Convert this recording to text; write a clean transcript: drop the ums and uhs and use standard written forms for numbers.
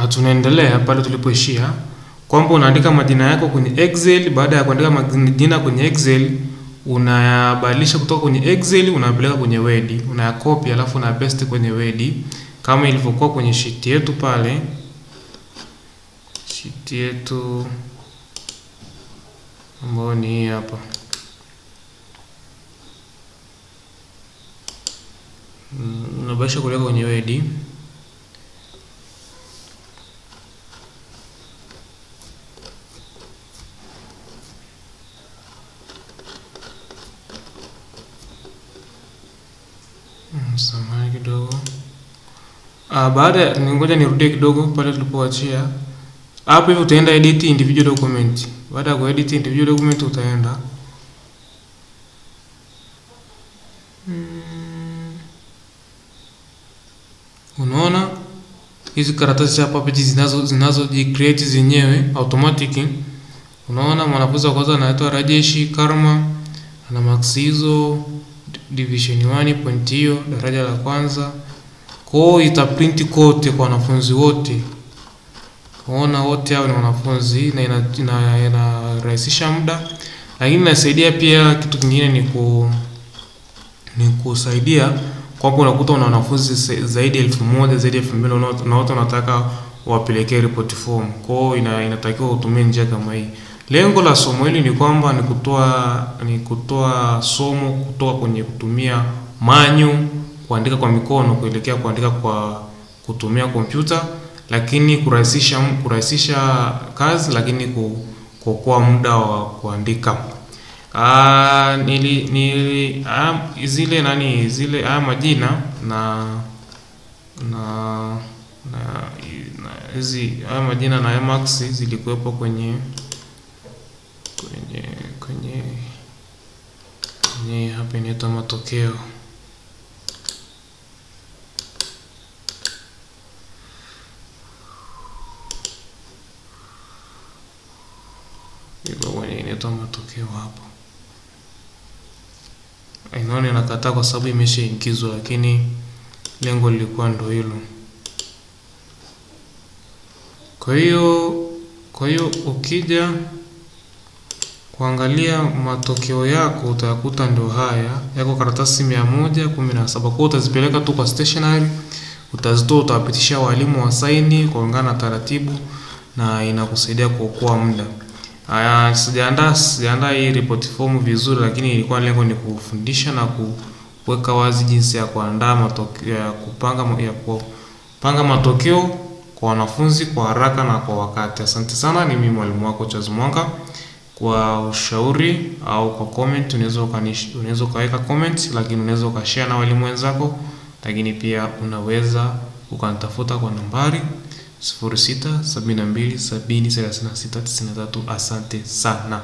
Tunaendelea pale tulipoishia kwamba unaandika majina yako kwenye Excel. Baada ya kuandika majina kwenye Excel, unayabadilisha kutoka kwenye Excel unapeleka kwenye Word, unayakopi alafu unapaste kwenye Word kama ilivyokuwa kwenye sheet yetu pale. Sheet yetu ambayo ni hii hapa. Unabadilisha kueleka kwenye Word. Samahani kidogo. Baada ngoja nirudie kidogo pale tulipoachia. Hapo hivi utaenda edit individual document. Baada ya kuedit individual document utaenda unaona hizi karatasi hapa page zinazo create zenyewe automatic. Unaona mwanafunzi wa kwanza anaitwa Rajesh Karma, ana max hizo division 1 point hiyo daraja la kwanza. Kwa ita print kote kwa wanafunzi wote. Unaona wote hao ni wanafunzi na inarahisisha muda, lakini inasaidia pia. Kitu kingine ni kusaidia kwamba unakuta una wanafunzi zaidi ya 1000 zaidi ya 2000 na wote unataka wapelekee report form. Kwa hiyo inatakiwa utumie njia kama hii. Lengo la somo hili ni kwamba ni kutoa somo kutoka kwenye kutumia manyu kuandika kwa mikono kuelekea kuandika kwa kutumia kompyuta, lakini kurahisisha kazi, lakini kuokoa muda wa kuandika. Zile majina na hizi majina na Emacs zilikuwepo kwenye hapa inaitwa matokeo. Inaitwa matokeo hapo. Inaona inakataa kwa sababu imeshaingizwa, lakini lengo lilikuwa ndo hilo. Kwa hiyo ukija kuangalia matokeo yako utakuta ndio haya yako karatasi 117. Kwa utazipeleka tu kwa stationery, utazitoa, utawapitisha walimu wa saini kulingana na taratibu, na inakusaidia kuokoa muda. Sijaandaa hii report form vizuri, lakini ilikuwa lengo ni kufundisha na kuweka wazi jinsi ya kuandaa matokeo, ya kupanga matokeo kwa wanafunzi kwa haraka na kwa wakati. Asante sana. Ni mimi mwalimu wako Charles Mwanga. Kwa ushauri au kwa comment unaweza kaweka comment, lakini unaweza ukashare na walimu wenzako, lakini pia unaweza ukanitafuta kwa nambari 0672703693. Asante sana.